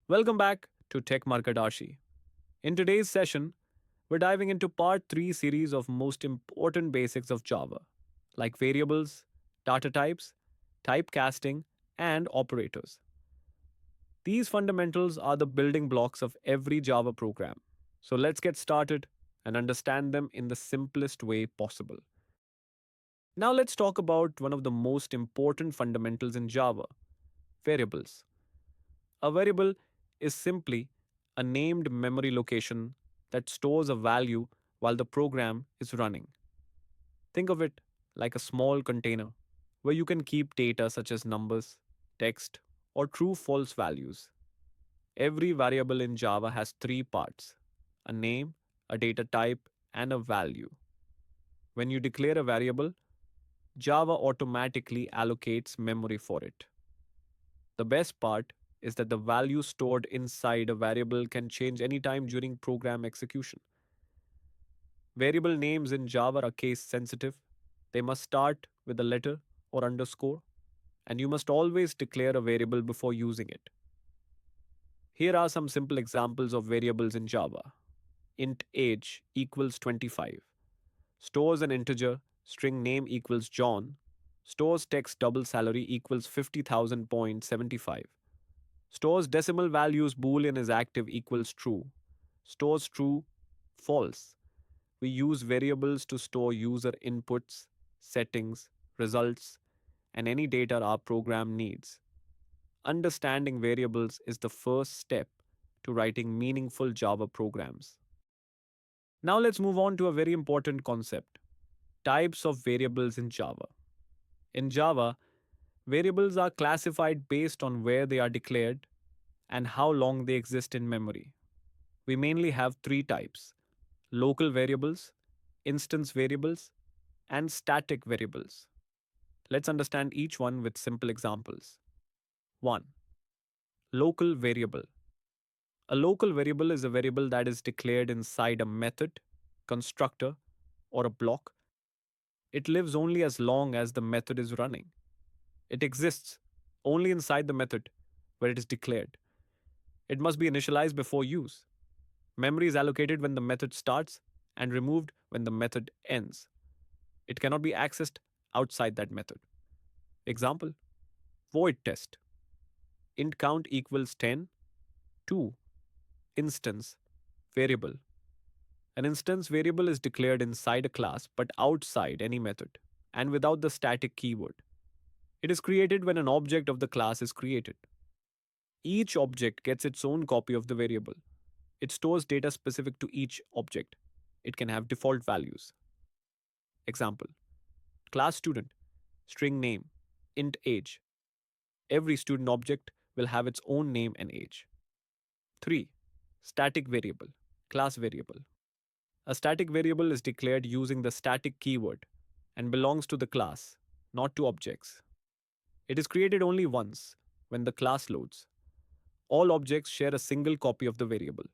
Welcome back to TECHMargadarshi. In today's session, we're diving into part 3 series of most important basics of Java, like variables, data types, typecasting, and operators. These fundamentals are the building blocks of every Java program. So let's get started and understand them in the simplest way possible. Now let's talk about one of the most important fundamentals in Java, variables. A variable is simply a named memory location that stores a value while the program is running. Think of it like a small container where you can keep data such as numbers, text, or true false values. Every variable in Java has three parts: a name, a data type, and a value. When you declare a variable, Java automatically allocates memory for it. The best part is that the value stored inside a variable can change anytime during program execution. Variable names in Java are case sensitive. They must start with a letter or underscore, and you must always declare a variable before using it. Here are some simple examples of variables in Java. Int age equals 25. Stores an integer, string name equals John. Stores text double salary equals 50,000.75. Stores decimal values boolean is active equals true. Stores true, false. We use variables to store user inputs, settings, results, and any data our program needs. Understanding variables is the first step to writing meaningful Java programs. Now let's move on to a very important concept: types of variables in Java. In Java, variables are classified based on where they are declared and how long they exist in memory. We mainly have three types: local variables, instance variables, and static variables. Let's understand each one with simple examples. 1. Local variable. A local variable is a variable that is declared inside a method, constructor, or a block. It lives only as long as the method is running. It exists only inside the method where it is declared. It must be initialized before use. Memory is allocated when the method starts and removed when the method ends. It cannot be accessed outside that method. Example: void test. Int count equals 10. 2. Instance variable. An instance variable is declared inside a class but outside any method and without the static keyword. It is created when an object of the class is created. Each object gets its own copy of the variable. It stores data specific to each object. It can have default values. Example: class student, string name, int age. Every student object will have its own name and age. 3. Static variable, class variable. A static variable is declared using the static keyword and belongs to the class, not to objects. It is created only once, when the class loads. All objects share a single copy of the variable.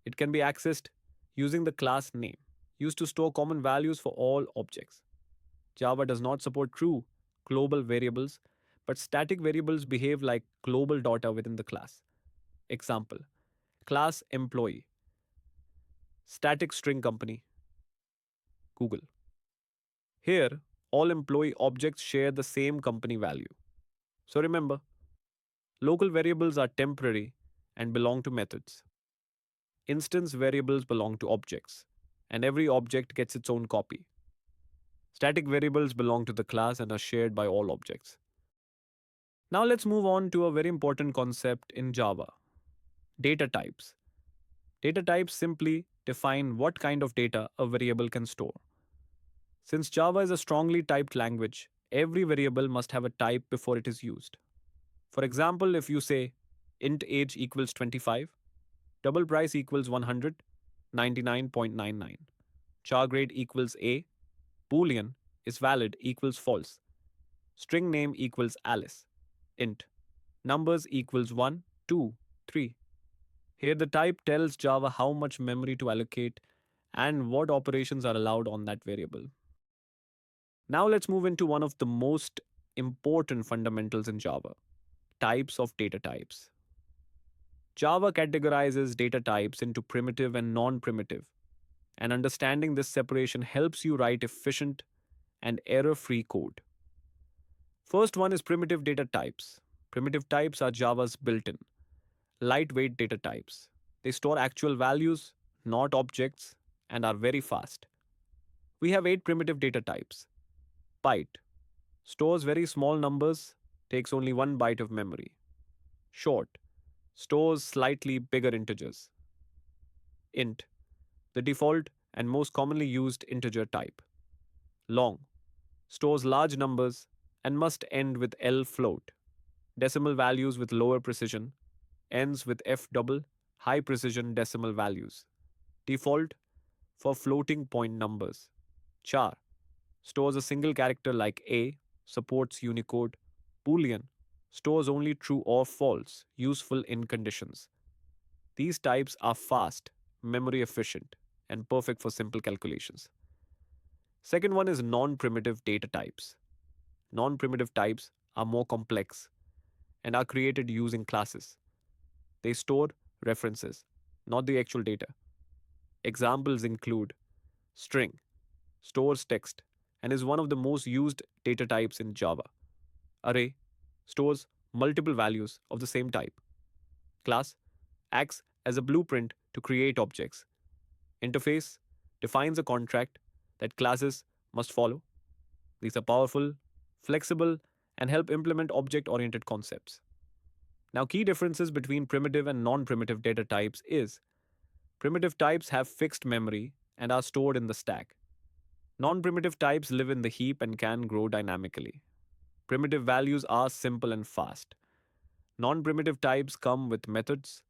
It can be accessed using the class name, used to store common values for all objects. Java does not support true global variables, but static variables behave like global data within the class. Example: class employee, static string company, Google. Here, all employee objects share the same company value. So remember, local variables are temporary and belong to methods. Instance variables belong to objects, and every object gets its own copy. Static variables belong to the class and are shared by all objects. Now let's move on to a very important concept in Java: data types. Data types simply define what kind of data a variable can store. Since Java is a strongly typed language, every variable must have a type before it is used. For example, if you say int age equals 25, double price equals 100, 99.99, char grade equals A, boolean is valid equals false, string name equals Alice, int numbers equals 1, 2, 3. Here the type tells Java how much memory to allocate and what operations are allowed on that variable. Now let's move into one of the most important fundamentals in Java: types of data types. Java categorizes data types into primitive and non primitive, and understanding this separation helps you write efficient and error free code. First one is primitive data types. Primitive types are Java's built in, lightweight data types. They store actual values, not objects, and are very fast. We have 8 primitive data types. Byte stores very small numbers, takes only 1 byte of memory. Short stores slightly bigger integers. Int, the default and most commonly used integer type. Long stores large numbers and must end with L float. Decimal values with lower precision, ends with F double, high precision decimal values. Default for floating point numbers. Char stores a single character like A, supports Unicode. Boolean stores only true or false, useful in conditions. These types are fast, memory efficient, and perfect for simple calculations. Second one is non primitive data types. Non primitive types are more complex and are created using classes. They store references, not the actual data. Examples include string, stores text, and is one of the most used data types in Java. Array stores multiple values of the same type. Class acts as a blueprint to create objects. Interface defines a contract that classes must follow. These are powerful, flexible, and help implement object oriented concepts. Now, key differences between primitive and non primitive data types is primitive types have fixed memory and are stored in the stack. Non primitive types live in the heap and can grow dynamically. Primitive values are simple and fast. Non primitive types come with methods,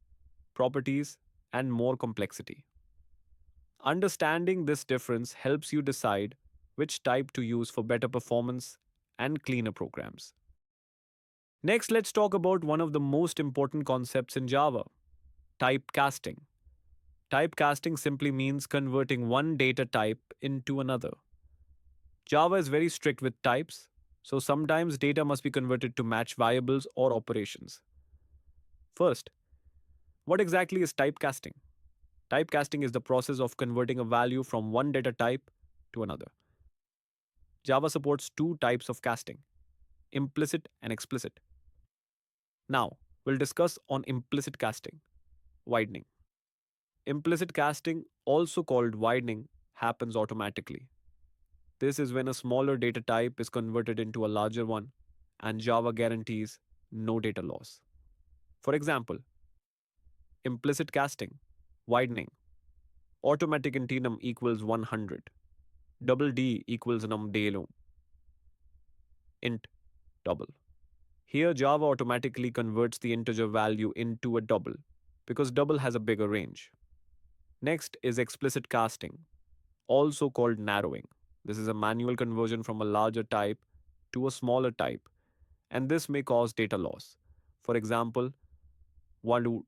properties, and more complexity. Understanding this difference helps you decide which type to use for better performance and cleaner programs. Next, let's talk about one of the most important concepts in Java: typecasting. Typecasting simply means converting one data type into another. Java is very strict with types, so sometimes data must be converted to match variables or operations. First, what exactly is typecasting? Typecasting is the process of converting a value from one data type to another. Java supports two types of casting: implicit and explicit. Now, we'll discuss on implicit casting, widening. Implicit casting, also called widening, happens automatically. This is when a smaller data type is converted into a larger one, and Java guarantees no data loss. For example, implicit casting, widening, automatic intinum equals 100, double D equals num delum, int double. Here, Java automatically converts the integer value into a double because double has a bigger range. Next is explicit casting, also called narrowing. This is a manual conversion from a larger type to a smaller type, and this may cause data loss. For example, one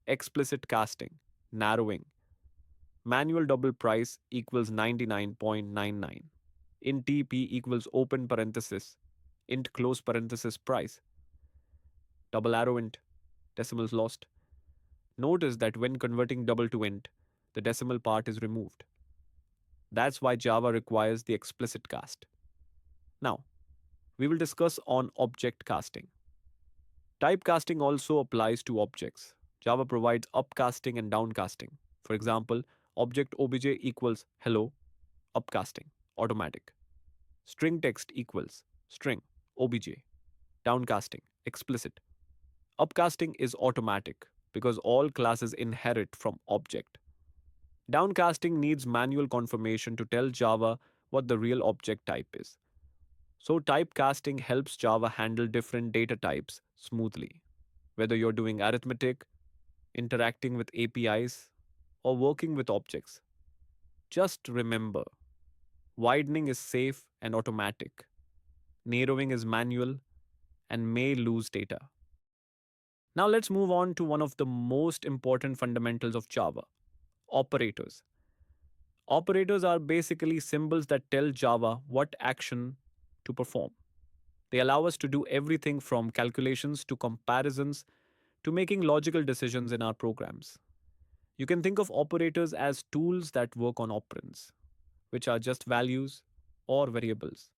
explicit casting, narrowing, manual double price equals 99.99. Int TP equals open parenthesis, int close parenthesis price, double arrow int, decimals lost. Notice that when converting double to int, the decimal part is removed. That's why Java requires the explicit cast. Now, we will discuss on object casting. Typecasting also applies to objects. Java provides upcasting and downcasting. For example, object obj equals hello, upcasting, automatic. String text equals string, obj, downcasting, explicit. Upcasting is automatic because all classes inherit from object. Downcasting needs manual confirmation to tell Java what the real object type is. So, typecasting helps Java handle different data types smoothly. Whether you're doing arithmetic, interacting with APIs, or working with objects, just remember: widening is safe and automatic, narrowing is manual and may lose data. Now, let's move on to one of the most important fundamentals of Java: operators. Operators are basically symbols that tell Java what action to perform. They allow us to do everything from calculations to comparisons to making logical decisions in our programs. You can think of operators as tools that work on operands, which are just values or variables.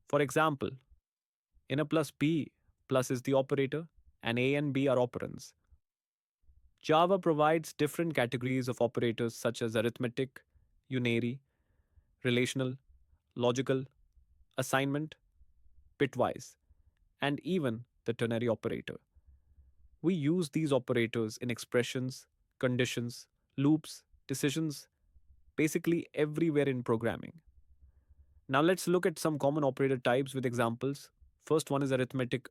For example, in a plus B, plus is the operator, and A and B are operands. Java provides different categories of operators such as arithmetic, unary, relational, logical, assignment, bitwise, and even the ternary operator. We use these operators in expressions, conditions, loops, decisions, basically everywhere in programming. Now let's look at some common operator types with examples. First one is arithmetic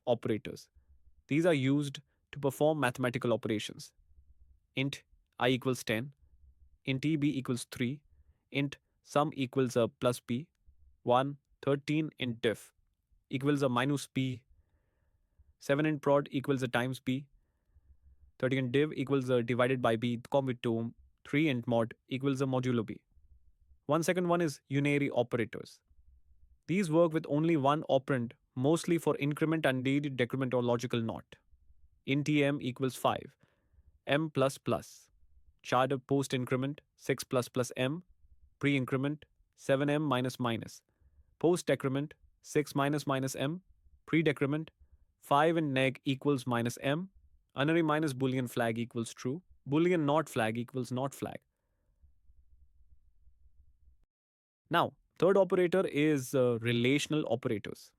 operators. These are used to perform mathematical operations. Int I equals 10, int b equals 3, int sum equals a plus b, 1, 13 int diff equals a minus b, 7 int prod equals a times b, 30 int div equals a divided by b, with 2, 3 int mod equals a modulo b. One second one is unary operators. These work with only one operand, mostly for increment, undid, decrement, or logical not. Int m equals 5, m plus plus. Chart of post increment 6 plus plus m, pre increment 7m minus minus. Post decrement 6 minus minus m, pre decrement 5 and neg equals minus m, unary minus boolean flag equals true, boolean not flag equals not flag. Now, third operator is relational operators.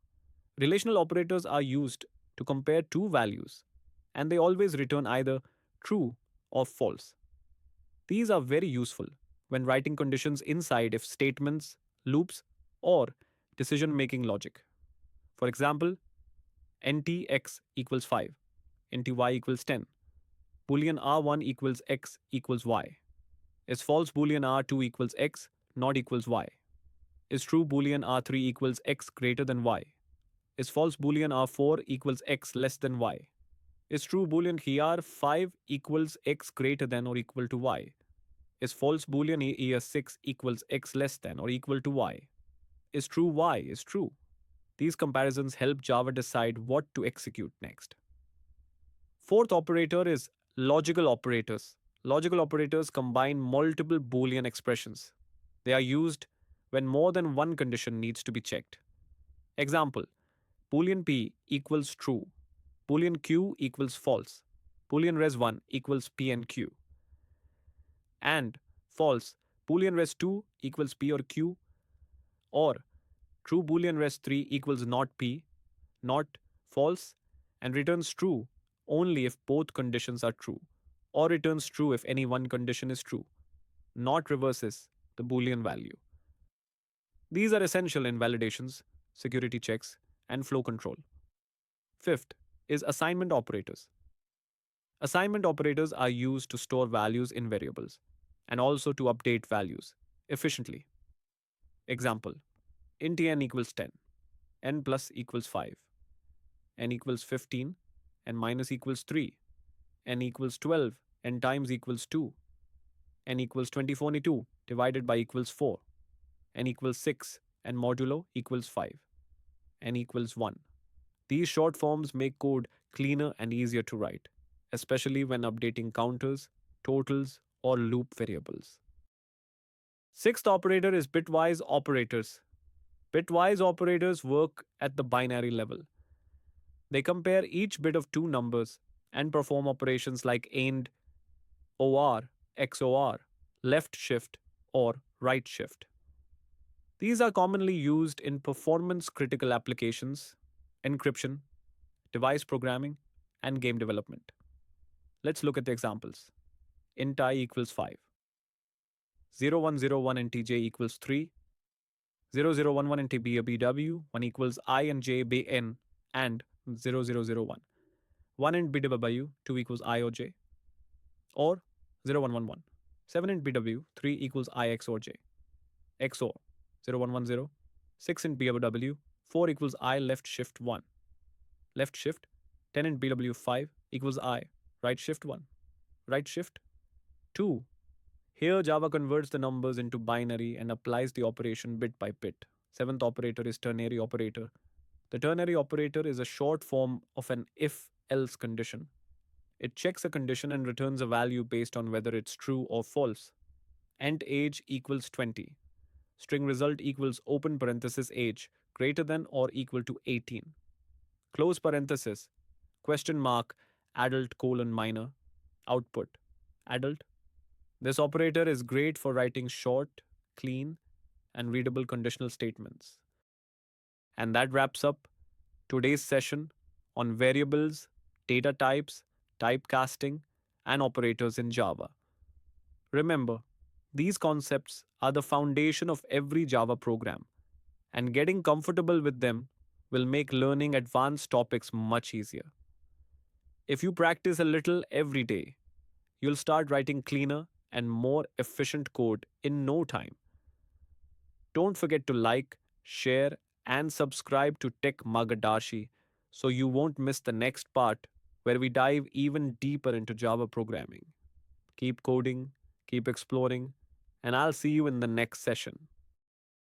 Relational operators are used to compare two values, and they always return either true or false. These are very useful when writing conditions inside if statements, loops, or decision making logic. For example, ntx equals 5, nty equals 10, boolean r1 equals x equals y. Is false boolean r2 equals x not equals y? Is true boolean r3 equals x greater than y? Is false boolean r4 equals x less than y? Is true boolean here 5 equals x greater than or equal to y? Is false boolean here 6 equals x less than or equal to y? Is true y is true? These comparisons help Java decide what to execute next. Fourth operator is logical operators. Logical operators combine multiple Boolean expressions. They are used when more than one condition needs to be checked. Example, Boolean p equals true, Boolean q equals false, Boolean res1 equals p and q, and false, Boolean res2 equals p or q, or true Boolean res3 equals not p, not false, and returns true only if both conditions are true, or returns true if any one condition is true, not reverses the Boolean value. These are essential in validations, security checks, and flow control. Fifth is assignment operators. Assignment operators are used to store values in variables and also to update values efficiently. Example, int n equals 10, n plus equals 5, n equals 15, and minus equals 3, n equals 12, n times equals 2, n equals 22 divided by equals 4, n equals 6, and modulo equals 5, n equals 1. These short forms make code cleaner and easier to write, especially when updating counters, totals, or loop variables. Sixth operator is bitwise operators. Bitwise operators work at the binary level. They compare each bit of two numbers and perform operations like AND, OR, XOR, left shift, or right shift. These are commonly used in performance critical applications, encryption, device programming, and game development. Let's look at the examples. Int I equals 5. 0101 int j equals 3. 0011 int b bw 1 equals I and j b n and 0001. 1 int bw 2 equals I or j. Or 0111. 7 int bw 3 equals I XOR j. XOR 0110. 6 int bw 4 equals I left shift 1. Left shift 10 int bw 5 equals I right shift 1. Right shift 2. Here Java converts the numbers into binary and applies the operation bit by bit. Seventh operator is ternary operator. The ternary operator is a short form of an if else condition. It checks a condition and returns a value based on whether it's true or false. Int age equals 20. String result equals open parenthesis age greater than or equal to 18. Close parenthesis, question mark, adult colon minor, output, adult. This operator is great for writing short, clean, and readable conditional statements. And that wraps up today's session on variables, data types, typecasting, and operators in Java. Remember, these concepts are the foundation of every Java program, and getting comfortable with them will make learning advanced topics much easier. If you practice a little every day, you'll start writing cleaner and more efficient code in no time. Don't forget to like, share, and subscribe to Tech Margadarshi so you won't miss the next part where we dive even deeper into Java programming. Keep coding, keep exploring, and I'll see you in the next session.